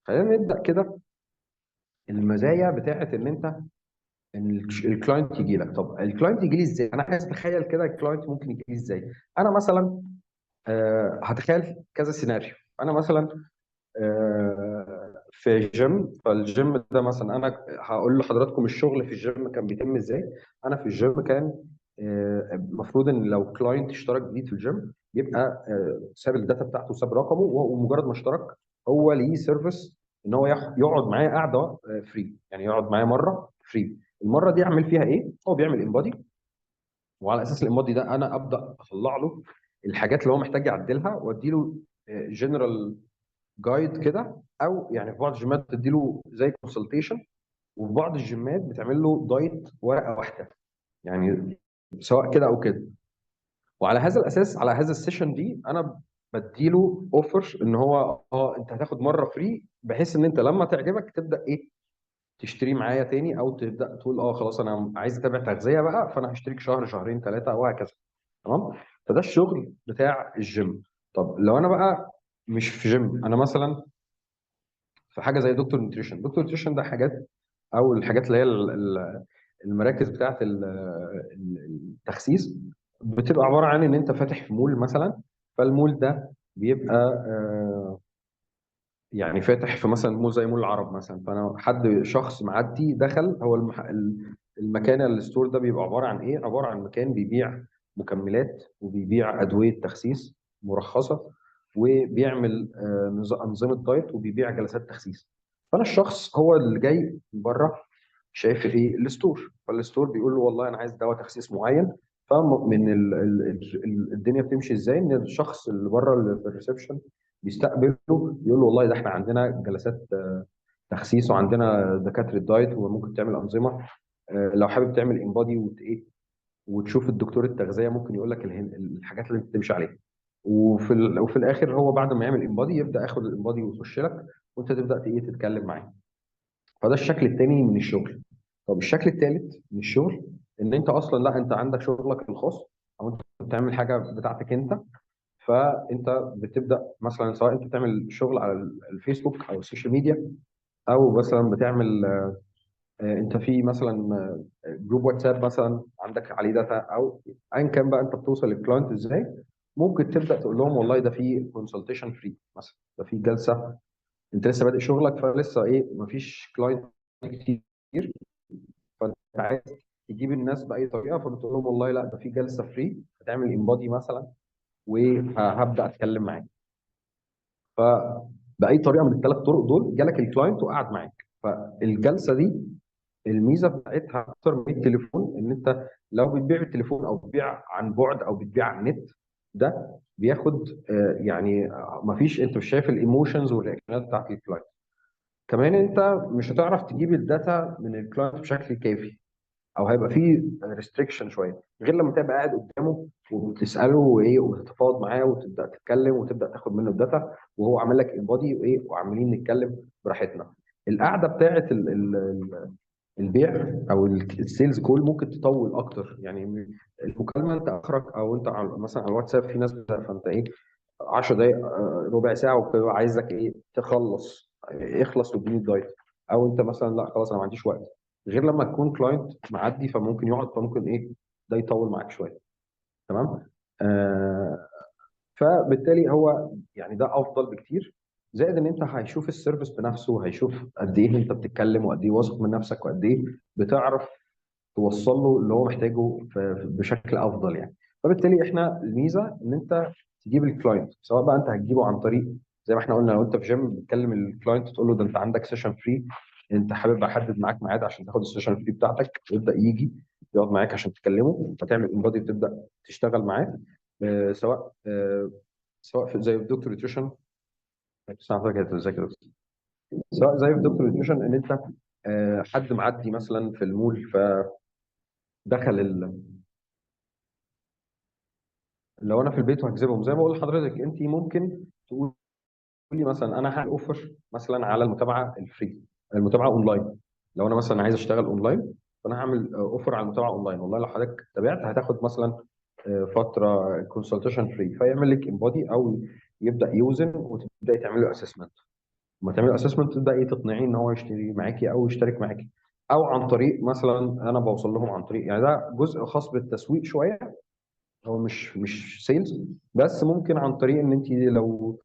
خلينا نبدا كده. المزايا بتاعت ان الكلاينت يجي لك. طب الكلاينت يجي لي ازاي؟ انا عايز اتخيل كده الكلاينت ممكن يجي لي ازاي. انا مثلا هتخيل كذا سيناريو. انا مثلا في جيم، فالجيم ده مثلا انا هقول لحضراتكم الشغل في الجيم كان بيتم ازاي. انا في الجيم كان المفروض ان لو كلاينت اشترك جديد في الجيم يبقى ساب الداتا بتاعته، ساب رقمه، ومجرد ما اشترك هو ليه سيرفيس ان هو يقعد معايا قعده فري، يعني يقعد معايا مره فري. المره دي اعمل فيها ايه؟ هو بيعمل انبادي، وعلى اساس الانبادي ده انا ابدا اطلع له الحاجات اللي هو محتاج يعدلها، وادي له جنرال جايد كده. او يعني في بعض الجيمات بتديله زي كونسلتيشن، وفي بعض الجيمات بتعمل له دايت ورقه واحده، يعني سواء كده او كده. وعلى هذا الاساس، على هذا السيشن دي انا بديله اوفر ان هو انت هتاخد مره فري، بحيث ان انت لما تعجبك تبدا ايه، تشتري معايا تاني، او تبدا تقول خلاص انا عايز اتابع تغذيه بقى، فانا هشترك شهر شهرين ثلاثه وهكذا. تمام. فده الشغل بتاع الجيم. طب لو انا بقى مش في جيم، انا مثلا في حاجه زي دكتور نيوتريشن. دكتور نيوتريشن ده حاجات، او الحاجات اللي هي المراكز بتاعه التخسيس، بتبقى عباره عن ان انت فاتح في مول مثلا. فالمول ده بيبقى يعني فاتح في مثلا مول زي مول العرب مثلا. فانا حد شخص معدي دخل، هو المكان الستور ده بيبقى عباره عن ايه؟ عباره عن مكان بيبيع مكملات وبيبيع ادويه تخسيس مرخصه، وبيعمل انظمه دايت، وبيبيع جلسات تخسيس. فانا الشخص هو اللي جاي من بره شايف ايه؟ الستور. فالستور بيقول له والله انا عايز دواء تخسيس معين. فمن الدنيا بتمشي ازاي؟ ان الشخص اللي بره اللي في الريسبشن بيستقبله، يقول له والله ده احنا عندنا جلسات تخسيس، وعندنا دكاتره دايت، وممكن تعمل انظمه. لو حابب تعمل انبادي ايه، وتشوف الدكتور التغذيه ممكن يقول لك الحاجات اللي انت تمشي عليها. وفي الاخر هو بعد ما يعمل انبادي يبدا ياخد الانبادي ويخش لك، وانت تبدا ايه، تتكلم معاه. فده الشكل الثاني من الشغل. طب الشكل الثالث من الشغل، ان انت اصلا لا، انت عندك شغلك الخاص، او انت بتعمل حاجه بتاعتك انت. فانت بتبدا مثلا، سواء انت بتعمل شغل على الفيسبوك او السوشيال ميديا، او مثلا بتعمل انت في مثلا جروب واتساب مثلا عندك عليه داتا، او ايا كان بقى انت بتوصل للكلاينت ازاي. ممكن تبدا تقول لهم والله ده في كونسلتيشن فري مثلا، ده في جلسه، انت لسه بادئ شغلك فلسه ايه، مفيش كلاينت كتير، فانت عايز تجيب الناس باي طريقه، فبتقول لهم والله لا، ده في جلسه فري هتعمل انبادي مثلا، وهبدا اتكلم معاك. فباي طريقه من الثلاث طرق دول جالك الكلاينت وقعد معاك. فالجلسه دي الميزه بتاعتها اكتر من التليفون، ان انت لو بتبيع بالتليفون او بتبيع عن بعد او بتبيع على النت، ده بياخد يعني مفيش، انت مش شايف الايموشنز والرياكشنات بتاعت الكلاينت. كمان انت مش هتعرف تجيب الداتا من الكلاينت بشكل كافي، او هيبقى فيه ريستريكشن شويه، غير لما تبقى قاعد قدامه وبتساله وايه، وتتفاوض معاه وتبدا تتكلم وتبدا تاخد منه الداتا، وهو عامل لك انبادي وايه، وعمالين نتكلم براحتنا. القعده بتاعت البيع او السيلز كول ممكن تطول اكتر. يعني المكالمه انت اخرك، او انت مثلا على الواتساب في ناس فانت ايه، 10 دقائق ربع ساعه، وكده عايزك ايه، تخلص، اخلص واديني الدايت. او انت مثلا لا خلاص انا ما عنديش وقت. غير لما تكون كلاينت معدي فممكن يقعد، فممكن ايه، ده يطول معاك شويه. تمام. آه فبالتالي هو يعني ده افضل بكتير. زائد ان انت هيشوف السيرفيس بنفسه، هيشوف قد ايه انت بتتكلم، وقد ايه واثق من نفسك، وقد ايه بتعرف توصل له اللي هو محتاجه بشكل افضل يعني. فبالتالي احنا الميزه ان انت تجيب الكلاينت، سواء بقى انت هتجيبه عن طريق زي ما احنا قلنا، لو انت في جيم بتكلم الكلاينت تقول له ده انت عندك سيشن فري، انت حابب احدد معاك ميعاد عشان تاخد السيشن فري بتاعتك، يبدا يجي يقعد معاك عشان تكلمه، فتعمل انبادي وتبدا تشتغل معاه. سواء سواء في زي في دكتور نيوتريشن، زي كده، سواء زي في دكتور نيوتريشن ان انت حد معدي مثلا في المول، فدخل لو انا في البيت وهجذبهم، زي ما بقول لحضرتك، انت ممكن تقولي مثلا انا هعمل اوفر مثلا على المتابعه الفري، المتابعه اونلاين. لو انا مثلا عايز اشتغل اونلاين، فانا هعمل اوفر على المتابعه اونلاين. والله لو حضرتك تابعت هتاخد مثلا فتره كونسلتيشن فري، فيعمل لك انبادي، او يبدا يوزن وتبداي تعمل له اسسمنت. لما تعمل اسسمنت تبدا ايه تقنعيه ان هو يشتري معاكي او يشترك معاكي، او عن طريق مثلا انا بوصل لهم عن طريق، يعني ده جزء خاص بالتسويق شويه، هو مش سيلز، بس ممكن عن طريق ان انت لو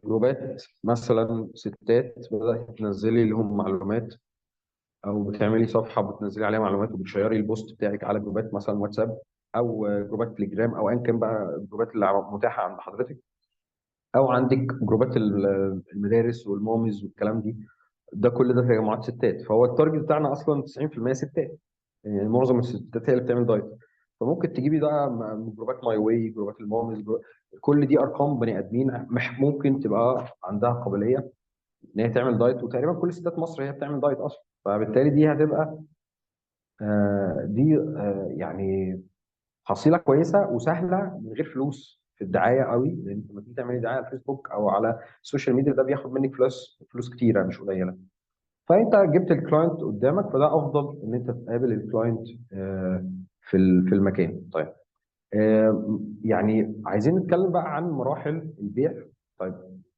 جروبات مثلا ستات بدات تنزلي لهم معلومات، او بتعملي صفحه بتنزلي عليها معلومات وبتشيري البوست بتاعك على جروبات مثلا واتساب، او جروبات تليجرام، او ايا كان بقى الجروبات اللي متاحه عند حضرتك، او عندك جروبات المدارس والماميز والكلام دي، ده كل ده تجمعات ستات، فهو التارجت بتاعنا اصلا 90% ستات، يعني معظم الستات هي اللي بتعمل دايت. فممكن تجيبي بقى من جروبات ماي واي، جروبات الماميز، كل دي ارقام بني ادمين ممكن تبقى عندها قابليه ان هي تعمل دايت، وتقريبا كل ستات مصر هي بتعمل دايت اصلا، فبالتالي دي هتبقى دي يعني حصيله كويسه وسهله من غير فلوس في الدعايه قوي، لان انت لما تيجي تعملي دعايه على الفيسبوك او على السوشيال ميديا ده بياخد منك فلوس كتيره مش قليله. فانت جبت الكلاينت قدامك، فده افضل ان انت تقابل الكلاينت في المكان. طيب يعني عايزين نتكلم بقى عن مراحل البيع. طيب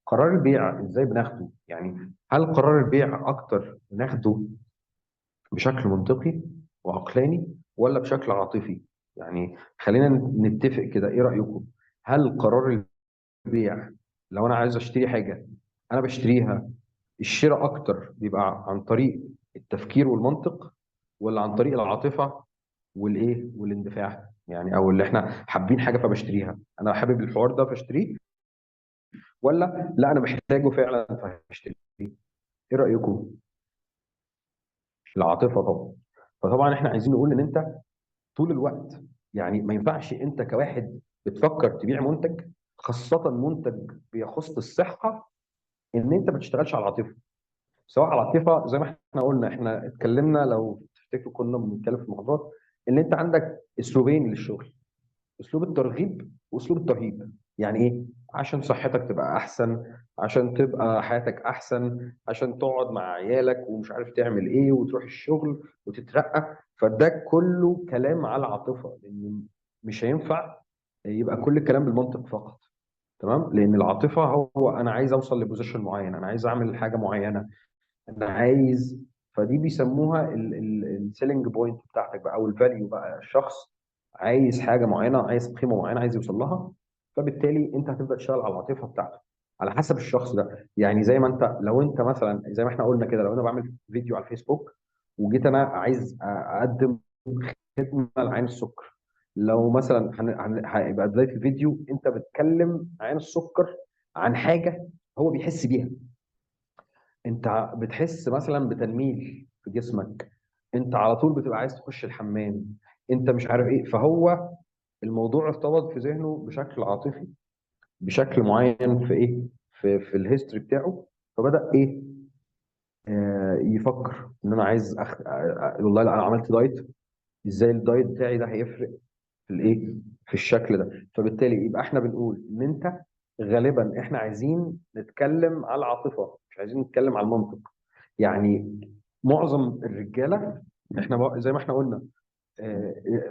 قرار البيع ازاي بناخده؟ يعني هل قرار البيع اكتر بناخده بشكل منطقي وعقلاني ولا بشكل عاطفي؟ يعني خلينا نتفق كده، ايه رأيكم؟ هل قرار البيع لو انا عايز اشتري حاجة انا بشتريها، الشراء اكتر بيبقى عن طريق التفكير والمنطق، ولا عن طريق العاطفة والايه والاندفاع؟ يعني او اللي احنا حابين حاجة فبشتريها، انا حابب الحوار ده فاشتريه، ولا لا انا محتاجه فعلا فهشتريه؟ ايه رأيكم؟ العاطفة طبعا. فطبعا احنا عايزين نقول ان انت طول الوقت، يعني ما ينفعش انت كواحد بتفكر تبيع منتج، خاصة منتج بيخص الصحة، ان انت ما تشتغلش على العاطفة. سواء على العاطفة زي ما احنا قلنا، احنا اتكلمنا لو تفتكروا كنا بنتكلم في المحاضرات ان انت عندك اسلوبين للشغل، اسلوب الترغيب واسلوب الترهيب. يعني ايه؟ عشان صحتك تبقى احسن، عشان تبقى حياتك احسن، عشان تقعد مع عيالك ومش عارف تعمل ايه وتروح الشغل وتترقى، فده كله كلام على العاطفه، لان مش هينفع يبقى كل الكلام بالمنطق فقط. تمام؟ لان العاطفه هو انا عايز اوصل لبوزيشن معين، انا عايز اعمل حاجه معينه، انا عايز، فدي بيسموها السيلينج بوينت بتاعتك بقى، او الفاليو بقى، الشخص عايز حاجه معينه، عايز قيمه معينه عايز يوصل لها، فبالتالي انت هتبدا تشتغل على العاطفه بتاعته على حسب الشخص ده. يعني زي ما انت، لو انت مثلا زي ما احنا قلنا كده، لو انا بعمل فيديو على الفيسبوك وجيت انا عايز اقدم خدمه لعين السكر، لو مثلا هيبقى بدايه الفيديو انت بتكلم عين السكر عن حاجه هو بيحس بيها، انت بتحس مثلا بتنميل في جسمك، انت على طول بتبقى عايز تخش الحمام، انت مش عارف ايه، فهو الموضوع ارتبط في ذهنه بشكل عاطفي بشكل معين في ايه، في الهيستوري بتاعه، فبدأ ايه يفكر ان انا عايز والله لا انا عملت دايت، ازاي الدايت بتاعي ده هيفرق في الايه، في الشكل ده. فبالتالي يبقى احنا بنقول ان انت غالبا احنا عايزين نتكلم على العاطفه مش عايزين نتكلم على المنطق. يعني معظم الرجاله، احنا زي ما احنا قلنا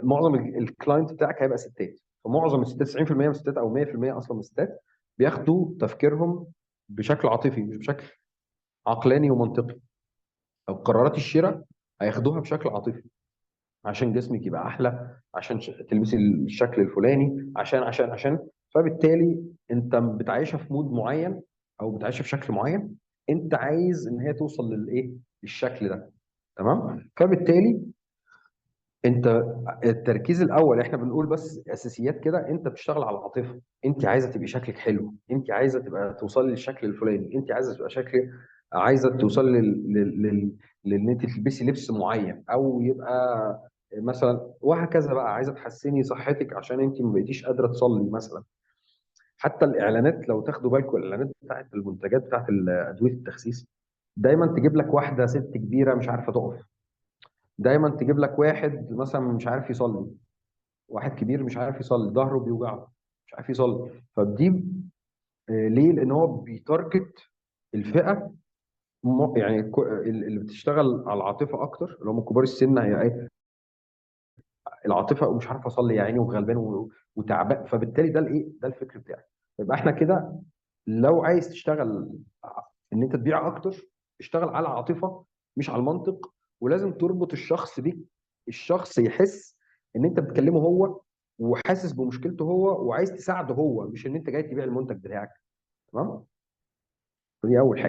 معظم الكلاينت بتاعك هيبقى ستات، فمعظم الستات 90% من الستات او 100% اصلا من الستات بياخدوا تفكيرهم بشكل عاطفي مش بشكل عقلاني ومنطقي، او قرارات الشراء هياخدوها بشكل عاطفي، عشان جسمك يبقى احلى، عشان تلبسي الشكل الفلاني، عشان فبالتالي انت بتعيشها في مود معين او بتعيشها في شكل معين، انت عايز ان هي توصل للايه، للشكل ده. تمام؟ فبالتالي انت التركيز الاول احنا بنقول بس اساسيات كده، انت بتشتغل على العاطفه، انت عايزه تبقي شكلك حلو، انت عايزه تبقى توصلي للشكل الفلاني، انت عايزه تبقى شكل، عايزه توصلي لان انت تلبسي لبس معين او يبقى مثلا، وهكذا بقى، عايزه تحسني صحتك عشان انت ما بقيتيش قادره تصلي مثلا. حتى الاعلانات لو تاخدوا بالكم، الاعلانات بتاعت المنتجات بتاعت ادويه التخسيس دايما تجيب لك واحده ست كبيره مش عارفه تقف، دايما تجيب لك واحد مثلا مش عارف يصلي، واحد كبير مش عارف يصلي ظهره بيوجعه مش عارف يصلي، فدي ليه؟ لان هو بيتارجت الفئه يعني اللي بتشتغل على العاطفه اكتر، اللي هم كبار السن، هي ايه، العاطفه ومش عارف اصلي يا عيني وغلبان وتعبان، فبالتالي ده الايه، ده الفكر بتاعي. يبقى احنا كده لو عايز تشتغل ان انت تبيع اكتر، اشتغل على العاطفه مش على المنطق. ولازم تربط الشخص بيك، الشخص يحس ان انت بتكلمه هو، وحاسس بمشكلته هو، وعايز تساعده هو، مش ان انت جاي تبيع المنتج بتاعك. تمام؟ دي اول حاجه.